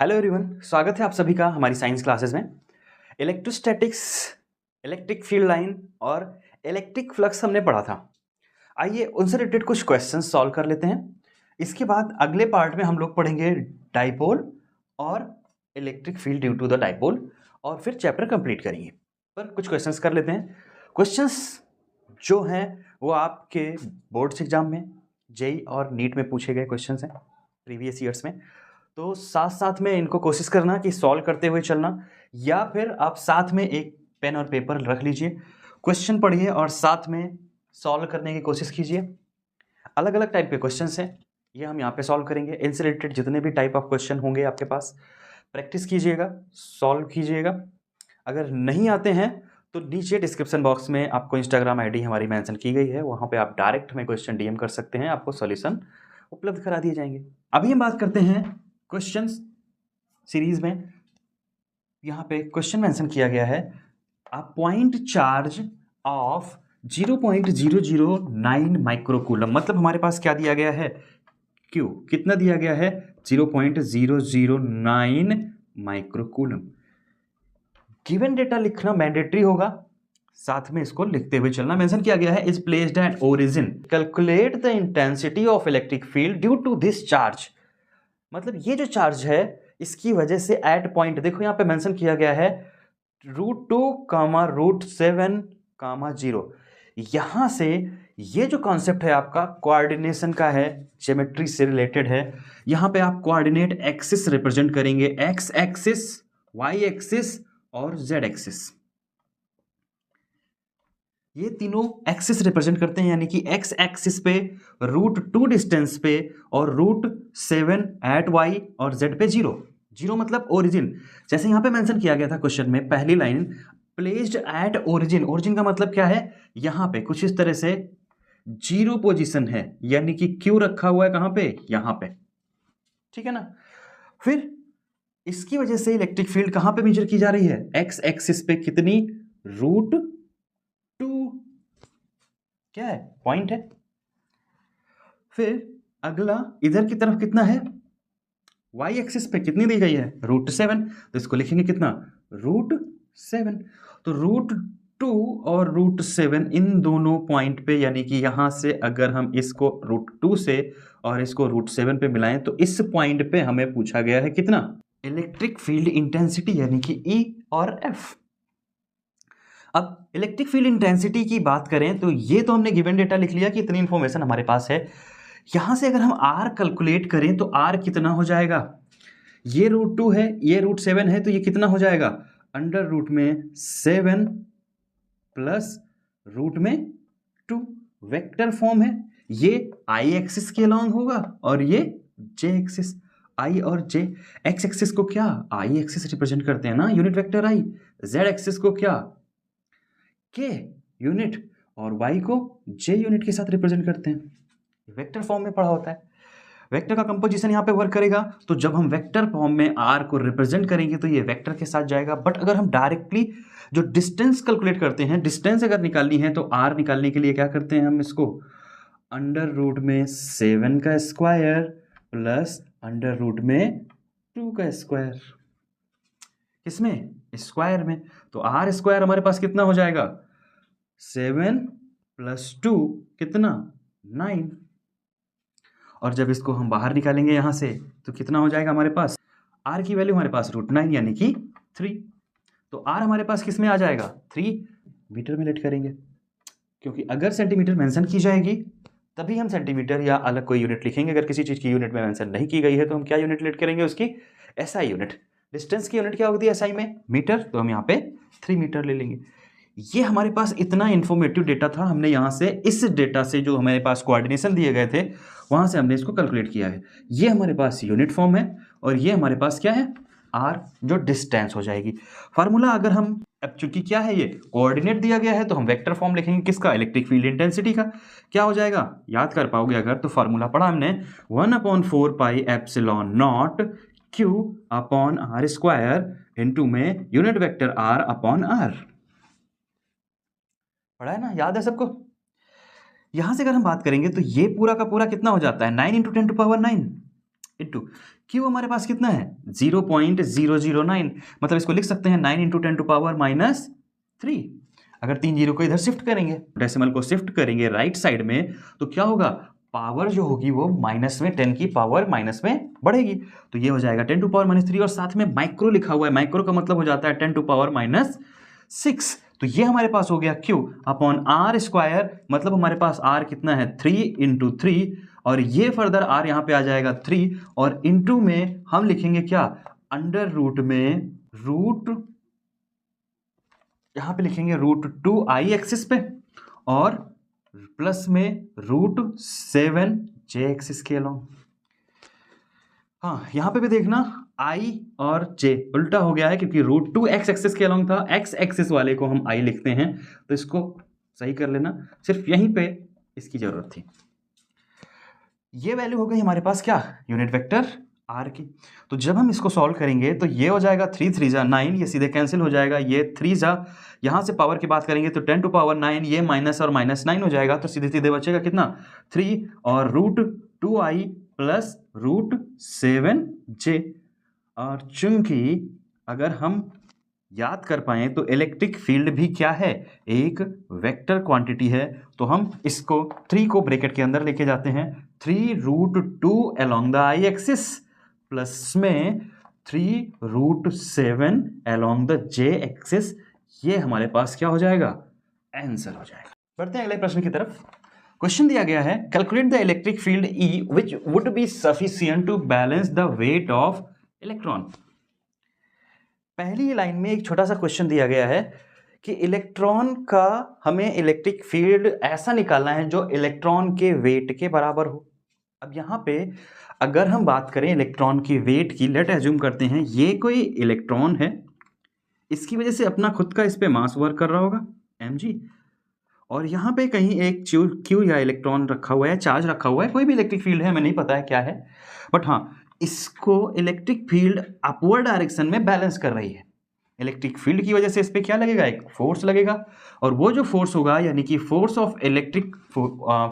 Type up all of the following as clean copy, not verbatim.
Hello everyone, स्वागत है आप सभी का हमारी साइंस क्लासेस में। इलेक्ट्रोस्टैटिक्स, इलेक्ट्रिक फील्ड लाइन और इलेक्ट्रिक फ्लक्स हमने पढ़ा था। आइए उनसे रिलेटेड कुछ क्वेश्चंस सॉल्व कर लेते हैं। इसके बाद अगले पार्ट में हम लोग पढ़ेंगे डाइपोल और electric field due to the dipole और फिर चैप्टर कंप्लीट करेंगे। पर कुछ क्वेश्चंस कर लेते हैं। क्वेश्चंस जो हैं वो आपके बोर्ड्स एग्जाम में, जेई और नीट में पूछे गए क्वेश्चंस हैं प्रीवियस ईयर्स में। तो साथ साथ में इनको कोशिश करना कि सॉल्व करते हुए चलना, या फिर आप साथ में एक पेन और पेपर रख लीजिए, क्वेश्चन पढ़िए और साथ में सॉल्व करने की कोशिश कीजिए। अलग अलग टाइप के क्वेश्चंस हैं, ये हम यहाँ पे सॉल्व करेंगे। इनसे रिलेटेड जितने भी टाइप ऑफ क्वेश्चन होंगे आपके पास, प्रैक्टिस कीजिएगा, सॉल्व कीजिएगा। अगर नहीं आते हैं तो नीचे डिस्क्रिप्शन बॉक्स में आपको इंस्टाग्राम आईडी हमारी मेंशन की गई है, वहाँ पे आप डायरेक्ट हमें क्वेश्चन डीएम कर सकते हैं, आपको सॉल्यूशन उपलब्ध करा दिए जाएंगे। अभी हम बात करते हैं क्वेश्चन सीरीज में। यहाँ पे क्वेश्चन मेंशन किया गया है, a point charge of 0.009 microcoulomb. मतलब हमारे पास क्या दिया गया है, क्यू कितना दिया गया है, 0.009 माइक्रोकूलम। गिवन डेटा लिखना मैंडेटरी होगा, साथ में इसको लिखते हुए चलना। मेंशन किया गया है, is placed at origin, calculate the intensity of electric field due to this charge. मतलब ये जो चार्ज है इसकी वजह से एट पॉइंट, देखो यहाँ पे मेंशन किया गया है √2, √7, 0। यहां से ये जो कॉन्सेप्ट है आपका कोऑर्डिनेशन का है, ज्योमेट्री से रिलेटेड है। यहां पे आप कोऑर्डिनेट एक्सिस रिप्रेजेंट करेंगे, एक्स एक्सिस, वाई एक्सिस और जेड एक्सिस। ये तीनों एक्सिस रिप्रेजेंट करते हैं, यानी कि एक्स एक्सिस पे √2 डिस्टेंस पे और √7 एट वाई और जेड पे 0 मतलब ओरिजिन। जैसे यहां पे मेंशन किया गया था क्वेश्चन में, पहली line placed at origin. Origin का मतलब क्या है, यहां पे कुछ इस तरह से 0 पोजीशन है, यानी कि क्यू रखा हुआ है कहां पे, यहां पे, ठीक है ना। फिर इसकी वजह से इलेक्ट्रिक फील्ड कहां पे मेजर की जा रही है, एक्स एक्सिस पे कितनी, √2 क्या है, पॉइंट है। फिर अगला इधर की तरफ कितना है, वाई एक्सिस पे कितनी दी गई है, √7, तो इसको लिखेंगे कितना, √7। तो √2 और √7 इन दोनों पॉइंट पे, यानी कि यहां से अगर हम इसको √2 से और इसको √7 पे मिलाएं तो इस पॉइंट पे हमें पूछा गया है कितना, इलेक्ट्रिक फील्ड इंटेंसिटी, यानी कि ई और एफ। अब इलेक्ट्रिक फील्ड इंटेंसिटी की बात करें तो ये तो हमने गिवन डेटा लिख लिया कि इतनी इंफॉर्मेशन हमारे पास है। यहां से अगर हम आर कैलकुलेट करें तो आर कितना हो जाएगा, ये √2 है, ये √7 है, तो ये कितना हो जाएगा, √7 प्लस √2। वेक्टर फॉर्म है, ये आई एक्सिस के अलॉन्ग होगा और ये जे एक्सिस, आई और जे। एक्स एक्सिस को क्या आई एक्सिस रिप्रेजेंट करते हैं ना, यूनिट वेक्टर आई। जेड एक्सिस को क्या, के यूनिट, और y को j यूनिट के साथ रिप्रेजेंट करते हैं। वेक्टर फॉर्म में पढ़ा होता है। वेक्टर का कंपोजिशन यहाँ पे वर्क करेगा, तो जब हम वेक्टर फॉर्म में r को रिप्रेजेंट करेंगे तो ये वेक्टर के साथ जाएगा। बट अगर हम डायरेक्टली जो डिस्टेंस कैलकुलेट करते हैं, डिस्टेंस अगर निकालनी है तो r निकालने के लिए क्या करते हैं, हम इसको √7 का स्क्वायर प्लस √2 का स्क्वायर, किसमें, स्क्वायर में। तो r स्क्वायर हमारे पास कितना हो जाएगा, 7 + 2 कितना, 9। और जब इसको हम बाहर निकालेंगे यहां से तो कितना हो जाएगा हमारे पास, r की वैल्यू हमारे पास √9 यानी कि 3। तो r हमारे पास किस में आ जाएगा, 3 मीटर में लेट करेंगे, क्योंकि अगर सेंटीमीटर मेंशन की जाएगी तभी हम सेंटीमीटर या अलग कोई यूनिट लिखेंगे। अगर किसी चीज की यूनिट में मेंशन नहीं की गई है तो हम क्या यूनिट लेट करेंगे, उसकी एसआई यूनिट। डिस्टेंस की यूनिट क्या होती है एसआई में, मीटर, तो हम यहाँ पे 3 मीटर ले लेंगे। ये हमारे पास इतना इंफॉर्मेटिव डेटा था, हमने यहाँ से इस डेटा से जो हमारे पास कोऑर्डिनेशन दिए गए थे वहाँ से हमने इसको कैलकुलेट किया है। ये हमारे पास यूनिट फॉर्म है और ये हमारे पास क्या है, आर, जो डिस्टेंस हो जाएगी। फार्मूला अगर हम, अब चूंकि क्या है, ये कोऑर्डिनेट दिया गया है तो हम वेक्टर फॉर्म लिखेंगे किसका, इलेक्ट्रिक फील्ड इंटेंसिटी का। क्या हो जाएगा, याद कर पाओगे अगर तो फार्मूला पढ़ा हमने, 1/4πε0 Q/r² इनटू में यूनिट वेक्टर r/r। पढ़ा है ना, याद है सबको। यहां से अगर हम बात करेंगे तो ये पूरा का पूरा कितना हो जाता है, 9 × 10⁻⁹ इंटू क्यू हमारे पास कितना है 0.009, मतलब इसको लिख सकते हैं 9 इंटू 10 टू पावर -3। अगर 3 जीरो को इधर शिफ्ट करेंगे, डेसिमल को शिफ्ट करेंगे राइट साइड में, तो क्या होगा, पावर जो होगी वो माइनस में 10 की पावर माइनस में बढ़ेगी, तो ये हो जाएगा 10 टू पावर -3, और साथ में माइक्रो लिखा हुआ है, माइक्रो का मतलब हो जाता है 10 टू पावर -6। तो ये हमारे पास हो गया Q अपॉन आर स्क्वायर, मतलब हमारे पास R कितना है 3 इंटू 3, और ये फर्दर R यहाँ पे आ जाएगा 3, और इंटू में हम लिखेंगे क्या, अंडर रूट में रूट, यहाँ पे लिखेंगे √2i एक्सिस पे, और प्लस में √7j एक्सिस के अलोंग। हाँ, यहाँ पे भी देखना i और j उल्टा हो गया है, क्योंकि √2x एक्सिस के अलोंग था, x एक्सिस वाले को हम i लिखते हैं, तो इसको सही कर लेना, सिर्फ यहीं पे इसकी जरूरत थी। ये वैल्यू हो गई हमारे पास क्या, यूनिट वेक्टर r की। तो जब हम इसको सॉल्व करेंगे तो ये हो जाएगा 3 3 जा 9, ये सीधे कैंसिल हो जाएगा, ये 3 जा, यहाँ से पावर की बात करेंगे तो 10 टू पावर 9, ये माइनस और -9 हो जाएगा, तो सीधे सीधे बचेगा कितना 3 और √2i प्लस √7j। और चूंकि अगर हम याद कर पाए तो इलेक्ट्रिक फील्ड भी क्या है, एक वेक्टर क्वांटिटी है, तो हम इसको 3 को ब्रैकेट के अंदर लेके जाते हैं, 3√2 along the I axis plus में 3√7 अलोंग द जे एक्सिस, ये हमारे पास क्या हो जाएगा, आंसर हो जाएगा। बढ़ते हैं अगले प्रश्न की तरफ। क्वेश्चन दिया गया है, calculate the electric field E which would be sufficient to balance the weight of electron. पहली लाइन में एक छोटा सा क्वेश्चन दिया गया है कि इलेक्ट्रॉन का हमें इलेक्ट्रिक फील्ड ऐसा निकालना है जो इलेक्ट्रॉन के वेट के बराबर हो। अब यहाँ पे अगर हम बात करें इलेक्ट्रॉन की वेट की, लेट एज्यूम करते हैं ये कोई इलेक्ट्रॉन है, इसकी वजह से अपना खुद का इस पे मास वर्क कर रहा होगा mg, और यहाँ पे कहीं एक क्यू या इलेक्ट्रॉन रखा हुआ है, चार्ज रखा हुआ है, कोई भी इलेक्ट्रिक फील्ड है, हमें नहीं पता है क्या है, बट हाँ इसको इलेक्ट्रिक फील्ड अपवर्ड डायरेक्शन में बैलेंस कर रही है। इलेक्ट्रिक फील्ड की वजह से इस पे क्या लगेगा, एक फोर्स लगेगा, और वो जो फोर्स होगा यानी कि फोर्स ऑफ इलेक्ट्रिक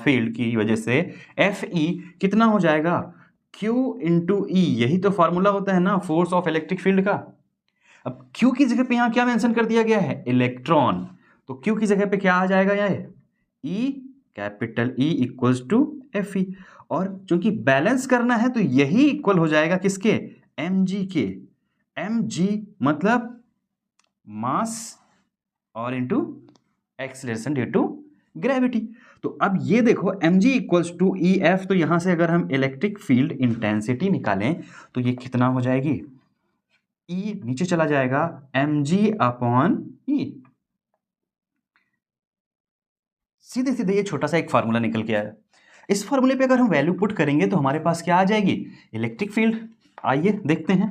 फील्ड की वजह से Fe कितना हो जाएगा, Q इंटू ई, यही तो फॉर्मूला होता है ना फोर्स ऑफ इलेक्ट्रिक फील्ड का। अब Q की जगह पे यहाँ क्या मेंशन कर दिया गया है, इलेक्ट्रॉन, तो Q की जगह पे क्या आ जाएगा, यहाँ E, capital E equals to Fe, और चूंकि बैलेंस करना है तो यही इक्वल हो जाएगा किसके, mg के, mg मतलब मास और into acceleration due to gravity. तो अब ये देखो mg इक्वल्स टू EF, तो यहां से अगर हम इलेक्ट्रिक फील्ड इंटेंसिटी निकालें तो ये कितना हो जाएगी, E नीचे चला जाएगा mg अपॉन E। सीधे सीधे ये छोटा सा एक फार्मूला निकल के आया, इस फार्मूले पे अगर हम वैल्यू पुट करेंगे तो हमारे पास क्या आ जाएगी, इलेक्ट्रिक फील्ड। आइए देखते हैं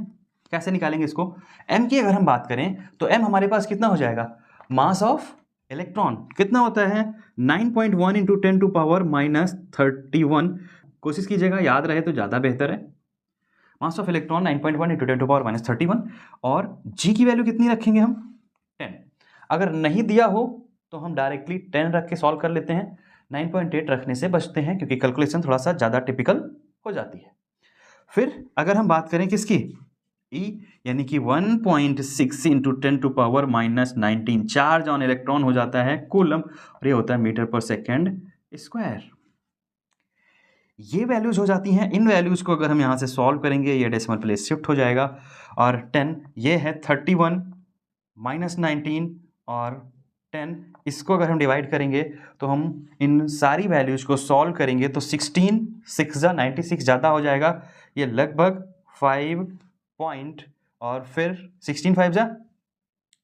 कैसे निकालेंगे इसको। m की अगर हम बात करें तो m हमारे पास कितना हो जाएगा, मास ऑफ इलेक्ट्रॉन कितना होता है 9.1 इंटू 10 टू पावर -31, कोशिश कीजिएगा याद रहे तो ज़्यादा बेहतर है। Mass of electron 9.1 into 10 to power -31, और g की वैल्यू कितनी रखेंगे हम 10। अगर नहीं दिया हो तो हम डायरेक्टली 10 रख के सॉल्व कर लेते हैं, 9.8 रखने से बचते हैं क्योंकि कैलकुलेशन थोड़ा सा ज़्यादा टिपिकल हो जाती है। फिर अगर हम बात करें किसकी, E यानी कि 1.6 into 10 to power -19 charge on electron हो जाता है कूलम, और ये होता है मीटर पर सेकेंड स्क्वायर। ये वैल्यूज हो जाती हैं, इन वैल्यूज को अगर हम यहाँ से सॉल्व करेंगे ये डेसिमल प्लेस शिफ्ट हो जाएगा, और 10 ये है 31 -19 और 10, इसको अगर हम डिवाइड करेंगे तो हम इन सारी वैल्यूज को सॉल्व करेंगे तो 16 6 जा 96 ज़्यादा हो जाएगा, ये लगभग 5 पॉइंट, और फिर 16 5 जा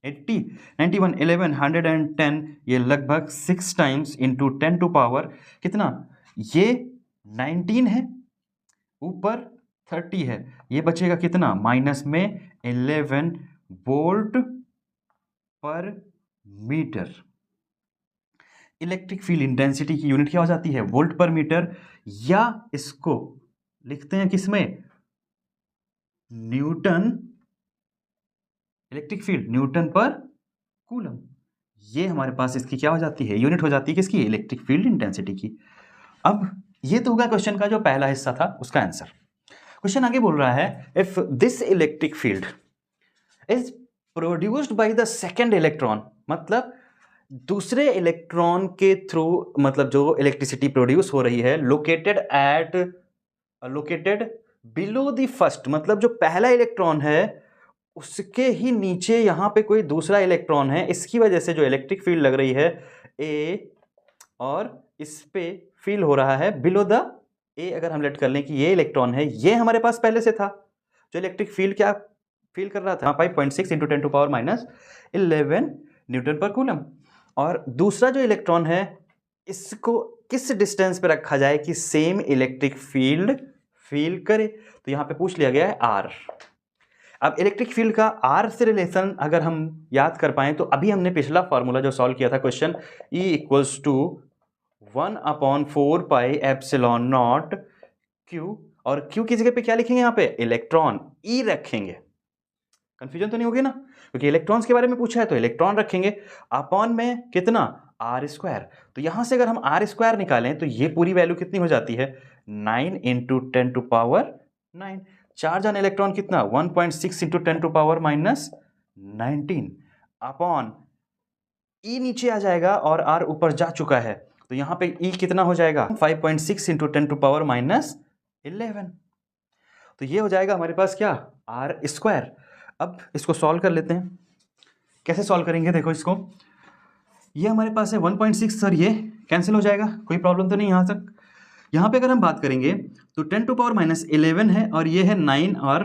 80, 91 11 110, ये लगभग 6 टाइम्स इंटू 10 टू पावर कितना, ये 19 है, ऊपर 30 है, ये बचेगा कितना माइनस में 11 वोल्ट पर मीटर। इलेक्ट्रिक फील्ड इंटेंसिटी की यूनिट क्या हो जाती है, वोल्ट पर मीटर, या इसको लिखते हैं किसमें, Newton, electric field Newton per coulomb. ये हमारे पास इसकी क्या हो जाती है, यूनिट हो जाती है किसकी, इलेक्ट्रिक फील्ड इंटेंसिटी की। अब ये तो होगा क्वेश्चन का जो पहला हिस्सा था उसका आंसर। क्वेश्चन आगे बोल रहा है if this electric field is produced by the second electron, मतलब दूसरे इलेक्ट्रॉन के थ्रू, मतलब जो इलेक्ट्रिसिटी प्रोड्यूस हो रही है, लोकेटेड बिलो द फर्स्ट, मतलब जो पहला इलेक्ट्रॉन है उसके ही नीचे यहां पे कोई दूसरा इलेक्ट्रॉन है, इसकी वजह से जो इलेक्ट्रिक फील्ड लग रही है ए, और इस पे फील हो रहा है बिलो द ए। अगर हम लेट कर लें कि ये इलेक्ट्रॉन है, ये हमारे पास पहले से था, जो इलेक्ट्रिक फील्ड क्या फील कर रहा था 5.6 into 10 to power minus 11 newton per coulomb. और दूसरा जो इलेक्ट्रॉन है इसको किस डिस्टेंस पे रखा जाए कि सेम इलेक्ट्रिक फील्ड फील करे, तो यहां पे पूछ लिया गया है आर। अब इलेक्ट्रिक फील्ड का आर से रिलेशन अगर हम याद कर पाए तो अभी हमने पिछला फॉर्मूला जो सॉल्व किया था question E equals to 1/4 pi epsilon nought Q, और Q की जगह पे क्या लिखेंगे, यहाँ पे इलेक्ट्रॉन E रखेंगे। कंफ्यूजन तो नहीं होगी ना, क्योंकि इलेक्ट्रॉन्स के बारे में पूछा है तो इलेक्ट्रॉन रखेंगे अपॉन में कितना आर स्क्वायर। तो यहां से अगर हम आर स्क्वायर निकालें तो ये पूरी वैल्यू कितनी हो जाती है 9 into 10 to power 9। Charge on electron कितना 1.6 into 10 to power minus 19 upon E नीचे आ जाएगा और आर ऊपर जा चुका है, तो यहां पे ई कितना हो जाएगा 5.6 इंटू 10 टू पावर माइनस 11। तो ये हो जाएगा हमारे पास क्या आर स्क्वायर। अब इसको सॉल्व कर लेते हैं। कैसे सॉल्व करेंगे, देखो इसको, ये हमारे पास है 1.6 और ये कैंसिल हो जाएगा, कोई प्रॉब्लम तो नहीं यहाँ तक। यहाँ पे अगर हम बात करेंगे तो 10 टू पावर माइनस 11 है और ये है 9 और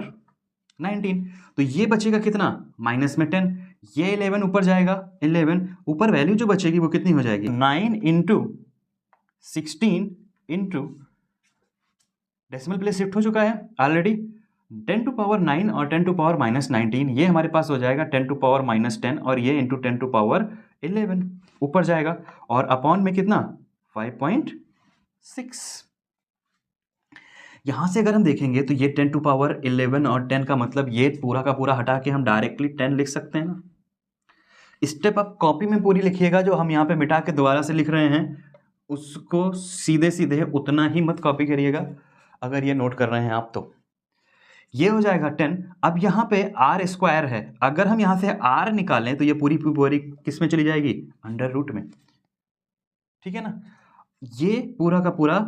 19, तो ये बचेगा कितना माइनस में 10, ये 11 ऊपर जाएगा, 11 ऊपर वैल्यू जो बचेगी वो कितनी हो जाएगी 9 into 16 into decimal place shift हो चुका है ऑलरेडी 10 टू पावर 9 और 10 टू पावर माइनस 19, ये हमारे पास हो जाएगा 10 टू पावर माइनस 10 और ये इंटू 10 टू पावर 11 ऊपर जाएगा, और अपॉन में कितना 5.6। यहां से अगर हम देखेंगे तो ये 10 टू पावर 11 और 10 का मतलब ये पूरा का पूरा हटा के हम डायरेक्टली 10 लिख सकते हैं ना। स्टेप आप कॉपी में पूरी लिखिएगा, जो हम यहाँ पे मिटा के दोबारा से लिख रहे हैं उसको सीधे सीधे उतना ही मत कॉपी करिएगा, अगर ये नोट कर रहे हैं आप तो। ये हो जाएगा 10। अब यहाँ पे आर स्क्वायर है, अगर हम यहाँ से आर निकालें तो ये पूरी किस में चली जाएगी अंडर रूट में, ठीक है ना। ये पूरा का पूरा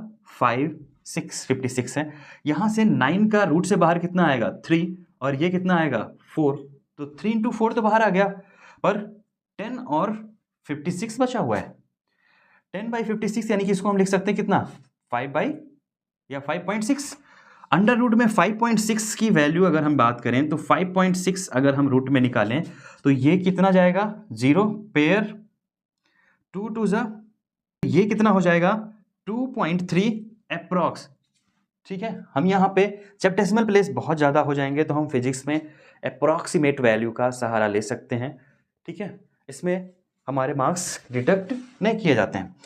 56 है, यहाँ से 9 का रूट से बाहर कितना आएगा 3 और ये कितना आएगा 4, तो 3 इंटू 4 तो बाहर आ गया, पर 10 और 56 बचा हुआ है। 10/56 यानी कि इसको हम लिख सकते हैं कितना 5/6 अंडर रूट में 5.6 की वैल्यू अगर हम बात करें तो 5.6 अगर हम रूट में निकालें तो ये कितना जाएगा 0 पेयर 2 टू ज़ा, ये कितना हो जाएगा 2.3 अप्रॉक्स, ठीक है। हम यहाँ पे जब डेसिमल प्लेस बहुत ज़्यादा हो जाएंगे तो हम फिजिक्स में अप्रॉक्सीमेट वैल्यू का सहारा ले सकते हैं, ठीक है। इसमें हमारे मार्क्स डिडक्ट नहीं किए जाते हैं।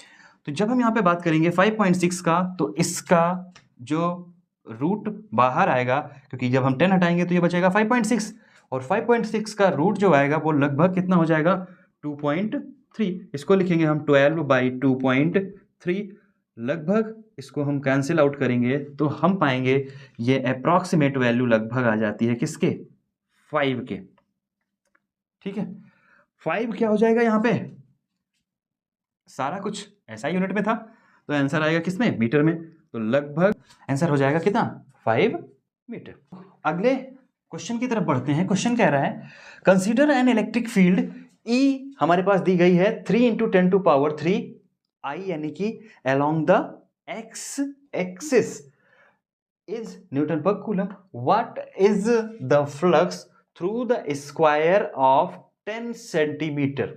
तो जब हम यहाँ पे बात करेंगे 5.6 का, तो इसका जो रूट बाहर आएगा, क्योंकि जब हम 10 हटाएंगे तो ये बचेगा 5.6 और 5.6 का रूट जो आएगा वो लगभग कितना हो जाएगा 2.3। इसको लिखेंगे हम 12/2.3 लगभग, इसको हम कैंसिल आउट करेंगे तो हम पाएंगे ये अप्रॉक्सीमेट वैल्यू लगभग आ जाती है किसके 5 के, ठीक है। 5 क्या हो जाएगा, यहाँ पे सारा कुछ ऐसा यूनिट में था तो आंसर आएगा किसमें मीटर में, तो लगभग आंसर हो जाएगा कितना 5 मीटर। अगले क्वेश्चन की तरफ बढ़ते हैं। क्वेश्चन कह रहा है consider an electric field E हमारे पास दी गई है 3 इंटू 10 टू पावर 3 I, यानी कि along the X axis is newton per coulomb. What is the flux through the square of 10 centimetre,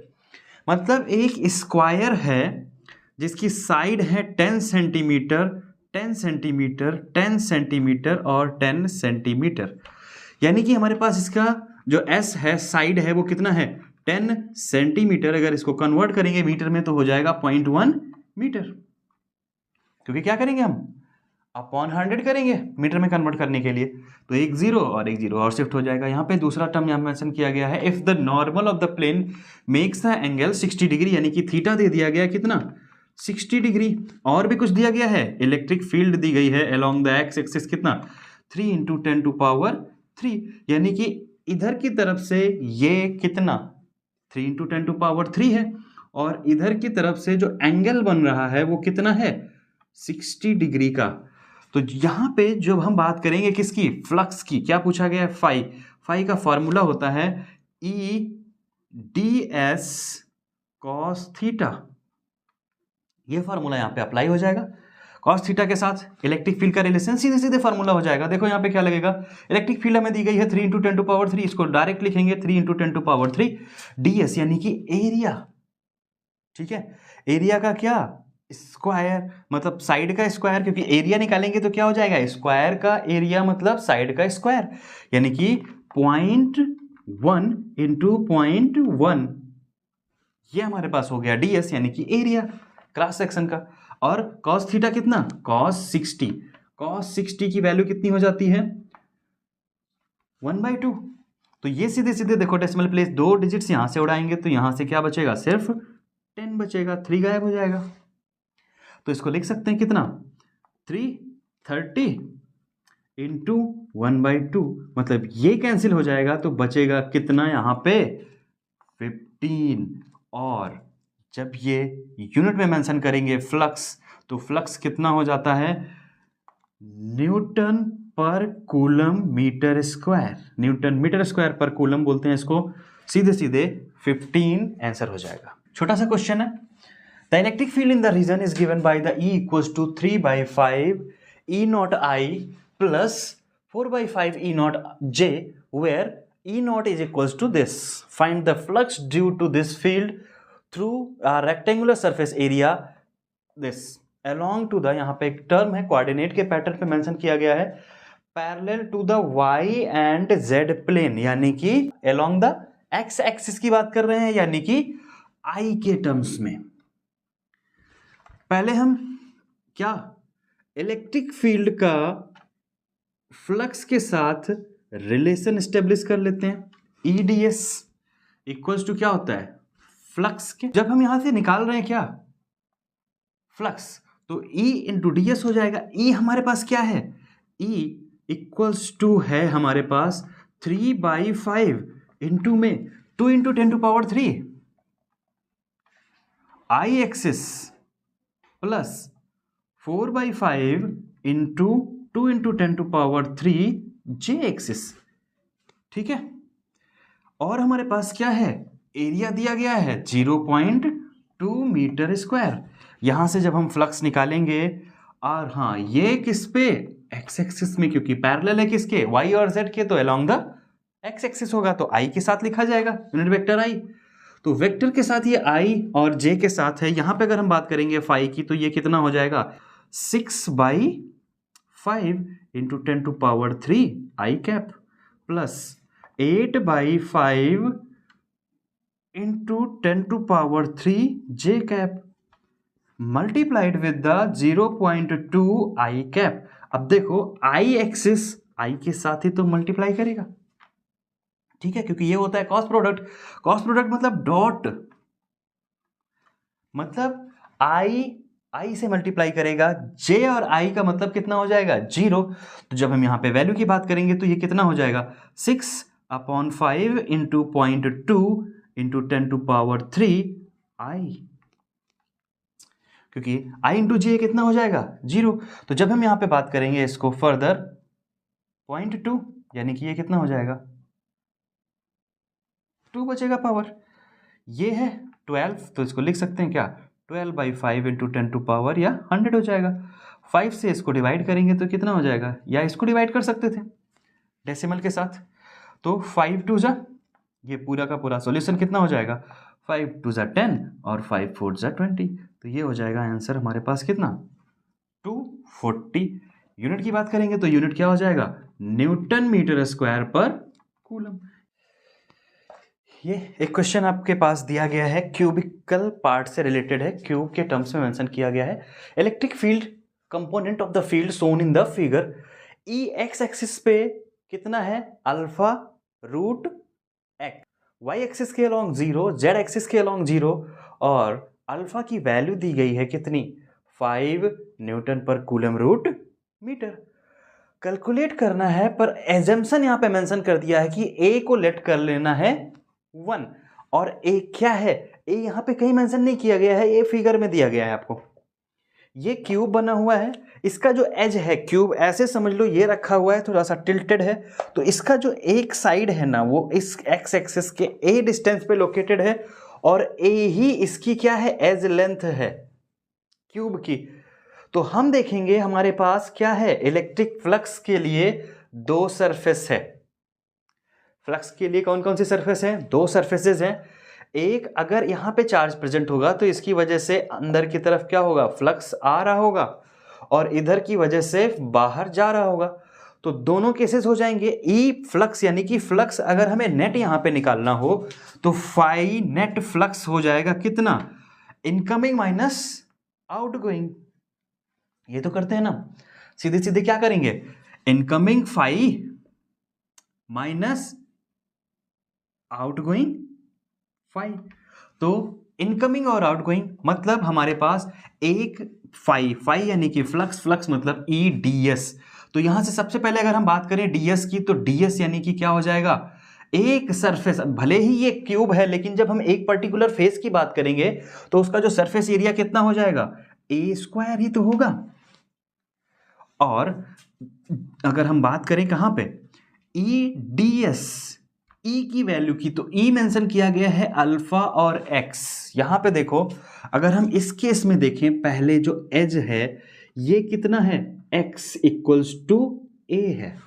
मतलब एक स्क्वायर है जिसकी साइड है 10 सेंटीमीटर 10 सेंटीमीटर 10 सेंटीमीटर और 10 सेंटीमीटर, यानी कि हमारे पास इसका जो S है साइड है वो कितना है 10 सेंटीमीटर। अगर इसको कन्वर्ट करेंगे मीटर में तो हो जाएगा 0.1 मीटर, क्योंकि क्या करेंगे हम अपॉन 100 करेंगे मीटर में कन्वर्ट करने के लिए, तो एक जीरो और शिफ्ट हो जाएगा। यहाँ पे दूसरा टर्म यहाँ मेंशन किया गया है, if the normal of the plane makes the angle 60 degree, यानी कि थीटा दे दिया गया कितना 60 डिग्री, और भी कुछ दिया गया है, इलेक्ट्रिक फील्ड दी गई है अलोंग द एक्स एक्सिस कितना 3 इंटू 10 टू पावर 3, यानी कि इधर की तरफ से ये कितना 3 इंटू 10 टू पावर 3 है, और इधर की तरफ से जो एंगल बन रहा है वो कितना है 60 डिग्री का। तो यहाँ पे जब हम बात करेंगे किसकी, फ्लक्स की, क्या पूछा गया है, फाई का फॉर्मूला होता है E D S cos theta. ये फॉर्मूला यहाँ पे अप्लाई हो जाएगा। कॉस थीटा के साथ इलेक्ट्रिक फील्ड का रिलेशन सीधे सीधे फॉर्मूला हो जाएगा। देखो यहाँ पे क्या लगेगा, इलेक्ट्रिक फील्ड हमें दी गई है 3 इंटू 10 टू पावर 3, इसको डायरेक्ट लिखेंगे 3 इंटू 10 टू पावर 3 ds, यानी कि एरिया। ठीक है, एरिया का क्या, स्क्वायर, मतलब साइड का स्क्वायर, क्योंकि एरिया निकालेंगे तो क्या हो जाएगा, स्क्वायर का एरिया मतलब साइड का स्क्वायर, यानी कि 0.1 इंटू 0.1, ये हमारे पास हो गया ds, यानी कि एरिया क्रॉस सेक्शन का। और cos थीटा कितना, cos 60 की वैल्यू कितनी हो जाती है 1/2। तो ये सीधे सीधे देखो डेसिमल प्लेस, 2 डिजिट्स यहां से उड़ाएंगे तो यहां से क्या बचेगा, सिर्फ 10 बचेगा, 3 गायब हो जाएगा। तो इसको लिख सकते हैं कितना 330 इंटू 1/2, मतलब ये कैंसिल हो जाएगा तो बचेगा कितना यहाँ पे 15। और जब ये यूनिट में मेंशन करेंगे फ्लक्स, तो फ्लक्स कितना हो जाता है newton per coulomb metre square, newton metre square per coulomb बोलते हैं इसको, सीधे सीधे 15 आंसर हो जाएगा। छोटा सा क्वेश्चन है, the electric field in the region is given by the E equals to 3/5 E nought I plus 4/5 E nought J, where E नॉट is equals to this. Find the flux due to this field through a rectangular surface area this along to the, यहाँ पे एक term है coordinate के pattern पे mention किया गया है, parallel to the y and z प्लेन, यानी कि along द x एक्सिस की बात कर रहे हैं, यानी कि I के टर्म्स में। पहले हम क्या इलेक्ट्रिक फील्ड का फ्लक्स के साथ रिलेशन स्टेब्लिश कर लेते हैं। EDS इक्वल्स टू क्या होता है फ्लक्स के, जब हम यहां से निकाल रहे हैं क्या फ्लक्स, तो E इंटू ds हो जाएगा। E हमारे पास क्या है, E इक्वल्स टू है हमारे पास 3/5 इंटू में 2 into 10 to power 3 I axis plus 4/5 into 2 into 10 to power 3 J axis. ठीक है, और हमारे पास क्या है, एरिया दिया गया है 0.2 मीटर स्क्वायर। यहां से जब हम फ्लक्स निकालेंगे, और हाँ ये किस पे एक्स एक्सिस में, क्योंकि पैरेलल है किसके y और z के, तो अलोंग द एक्स एक्सिस होगा, तो i के साथ लिखा जाएगा यूनिट वेक्टर i। तो वेक्टर के साथ ये i और j के साथ है। यहां पे अगर हम बात करेंगे फाई की, तो ये कितना हो जाएगा 6/5 into 10 to power 3 i cap plus 8/5 into 10 to power 3 j cap multiplied with the 0.2 i cap. अब देखो i एक्सिस i के साथ ही तो मल्टीप्लाई करेगा, ठीक है, क्योंकि ये होता है क्रॉस प्रोडक्ट। क्रॉस प्रोडक्ट मतलब डॉट, मतलब i से मल्टीप्लाई करेगा, j और i का मतलब कितना हो जाएगा 0। तो जब हम यहाँ पे वैल्यू की बात करेंगे तो ये कितना हो जाएगा 6/5 into 0.2 into 10 to power 3 i, क्योंकि i इंटू जे कितना हो जाएगा 0। तो जब हम यहां पे बात करेंगे इसको फर्दर 0.2, यानी कि ये कितना हो जाएगा 2 बचेगा पावर, ये है 12, तो इसको लिख सकते हैं क्या 12/5 इंटू 10 टू पावर, या 100 हो जाएगा। 5 से इसको डिवाइड करेंगे तो कितना हो जाएगा, या इसको डिवाइड कर सकते थे डेसिमल के साथ, तो 5 2 जा, ये पूरा का पूरा सॉल्यूशन कितना हो जाएगा 5 2 जा 10 और 5 4 जा 20, तो ये हो जाएगा आंसर हमारे पास कितना 240। यूनिट की बात करेंगे तो यूनिट क्या हो जाएगा newton metre square per coulomb. ये एक क्वेश्चन आपके पास दिया गया है, क्यूबिकल पार्ट से रिलेटेड है, क्यूब के टर्म्स में मेंशन किया गया है। Electric field component of the field shown in the figure, E x axis पे कितना है alpha root x, y axis के अलोंग 0, जेड एक्सिस के अलोंग 0, और अल्फा की वैल्यू दी गई है कितनी 5 Newton per coulomb root metre. Calculate करना है, पर एजम्पशन यहां पे मेंशन कर दिया है कि ए को लेट कर लेना है 1, और ए क्या है, ए यहां पे कहीं मेंशन नहीं किया गया है, ए फिगर में दिया गया है आपको। ये क्यूब बना हुआ है, इसका जो एज है क्यूब ऐसे समझ लो ये रखा हुआ है, थोड़ा सा टिल्टेड है, तो इसका जो एक साइड है ना वो इस एक्स एक्सिस के ए डिस्टेंस पे लोकेटेड है, और ए ही इसकी क्या है, एज लेंथ है क्यूब की। तो हम देखेंगे हमारे पास क्या है, इलेक्ट्रिक फ्लक्स के लिए दो सरफेस है। फ्लक्स के लिए कौन कौन सी सरफेस है, दो सरफेसेस हैं। एक, अगर यहां पे चार्ज प्रेजेंट होगा तो इसकी वजह से अंदर की तरफ क्या होगा, फ्लक्स आ रहा होगा, और इधर की वजह से बाहर जा रहा होगा। तो दोनों केसेस हो जाएंगे। ई फ्लक्स यानी कि फ्लक्स अगर हमें नेट यहां पे निकालना हो तो फाई नेट फ्लक्स हो जाएगा कितना, इनकमिंग माइनस आउटगोइंग। ये तो करते हैं ना, सीधे सीधे क्या करेंगे, incoming phi minus outgoing phi. तो इनकमिंग और आउटगोइंग मतलब हमारे पास एक फाई, फाई यानी कि फ्लक्स, फ्लक्स मतलब ई डी एस। तो यहां से सबसे पहले अगर हम बात करें डीएस की, तो डीएस यानी कि क्या हो जाएगा, एक सरफेस, भले ही ये क्यूब है लेकिन जब हम एक पर्टिकुलर फेस की बात करेंगे तो उसका जो सरफेस एरिया कितना हो जाएगा, ए स्क्वायर ही तो होगा। और अगर हम बात करें कहां पे, ई डी एस, ई की वैल्यू की, तो ई मेंशन किया गया है अल्फा और एक्स। यहां पे देखो, अगर हम इस केस में देखें, पहले जो एज है ये कितना है, एक्स इक्वल्स टू ए है,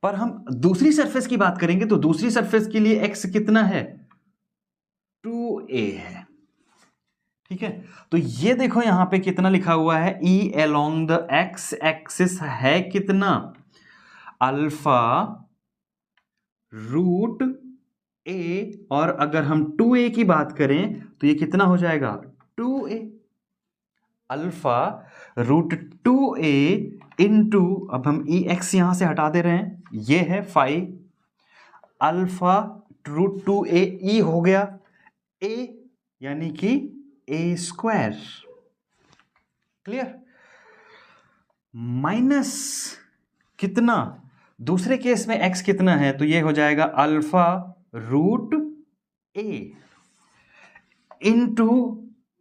पर हम दूसरी सरफेस की बात करेंगे तो दूसरी सरफेस के लिए एक्स कितना है, 2a है। ठीक है, तो ये देखो यहां पे कितना लिखा हुआ है, E along the X axis है कितना, अल्फा रूट ए, और अगर हम 2a की बात करें तो ये कितना हो जाएगा, 2a, alpha root 2a into, अब हम ई एक्स यहां से हटा दे रहे हैं, ये है फाइव, अल्फा रूट 2a, ई हो गया a यानी कि ए स्क्वायर, क्लियर, माइनस कितना, दूसरे केस में x कितना है, तो ये हो जाएगा अल्फा रूट ए इंटू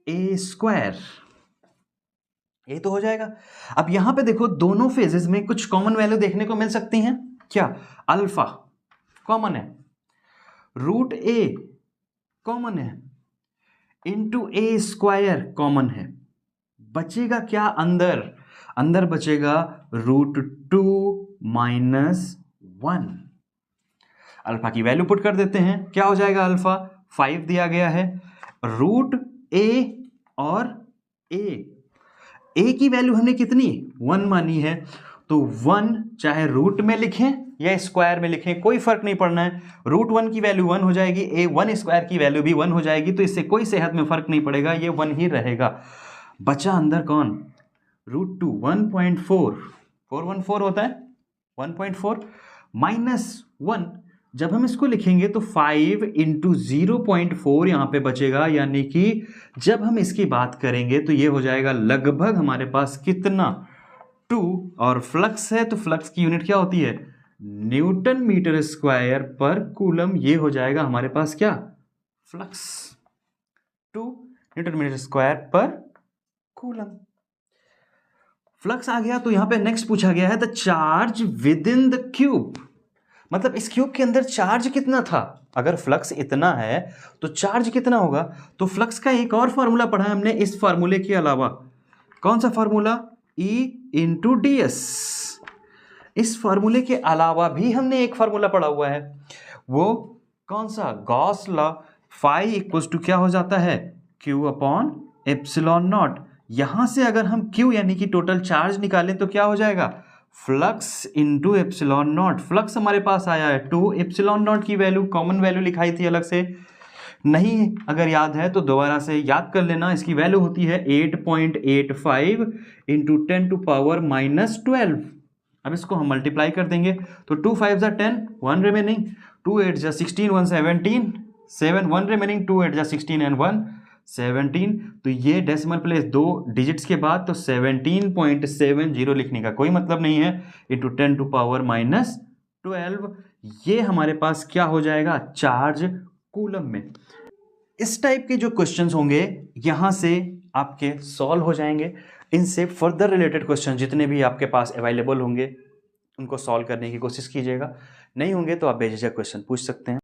ए स्क्वायर, ये तो हो जाएगा। अब यहां पे देखो दोनों फेजेस में कुछ कॉमन वैल्यू देखने को मिल सकती हैं, क्या, अल्फा कॉमन है, रूट ए कॉमन है, इंटू ए स्क्वायर कॉमन है, बचेगा क्या अंदर, अंदर बचेगा रूट 2 माइनस 1। अल्फा की वैल्यू पुट कर देते हैं, क्या हो जाएगा, अल्फा 5 दिया गया है, रूट ए और ए की वैल्यू हमने कितनी 1 मानी है, तो 1 चाहे रूट में लिखें या स्क्वायर में लिखें कोई फर्क नहीं पड़ना है, रूट 1 की वैल्यू 1 हो जाएगी, ए 1 स्क्वायर की वैल्यू भी 1 हो जाएगी, तो इससे कोई सेहत में फर्क नहीं पड़ेगा, ये 1 ही रहेगा। बचा अंदर कौन, रूट 2 1.4, 414 होता है 1.4 माइनस 1, जब हम इसको लिखेंगे तो 5 इंटू 0.4 यहां पे बचेगा, यानी कि जब हम इसकी बात करेंगे तो ये हो जाएगा लगभग हमारे पास कितना 2, और फ्लक्स है तो फ्लक्स की यूनिट क्या होती है, Newton metre square per coulomb, ये हो जाएगा हमारे पास क्या, flux 2 Newton metre square per coulomb. Flux आ गया, तो यहां पे नेक्स्ट पूछा गया है the charge with in the cube, मतलब इस क्यूब के अंदर चार्ज कितना था, अगर फ्लक्स इतना है तो चार्ज कितना होगा। तो फ्लक्स का एक और फार्मूला पढ़ा है हमने इस फार्मूले के अलावा, कौन सा formula, E into D S. इस फार्मूले के अलावा भी हमने एक फार्मूला पढ़ा हुआ है, वो कौन सा, Gauss law, phi equals to क्या हो जाता है, Q अपॉन एप्सिलॉन नॉट। यहां से अगर हम Q यानी कि टोटल चार्ज निकालें तो क्या हो जाएगा, flux into epsilon not. Flux हमारे पास आया है 2, एप्सिलॉन नॉट की वैल्यू कॉमन वैल्यू लिखाई थी अलग से, नहीं अगर याद है तो दोबारा से याद कर लेना, इसकी वैल्यू होती है 8.85 इंटू 10 टू पावर माइनस 12। अब इसको हम मल्टीप्लाई कर देंगे तो 2 5 जा 10, 1 रिमेनिंग, 2 8 जा 16, 1 17, 7 1 रिमेनिंग, 2 8 जा 16 एंड 1 17, तो ये डेसिमल प्लेस 2 डिजिट्स के बाद, तो 17.70 लिखने का कोई मतलब नहीं है, इंटू 10 टू पावर माइनस 12, ये हमारे पास क्या हो जाएगा, चार्ज कूलम में। इस टाइप के जो क्वेश्चंस होंगे यहाँ से आपके सॉल्व हो जाएंगे। इनसे फर्दर रिलेटेड क्वेश्चन जितने भी आपके पास अवेलेबल होंगे उनको सॉल्व करने की कोशिश कीजिएगा, नहीं होंगे तो आप बेझिझक क्वेश्चन पूछ सकते हैं।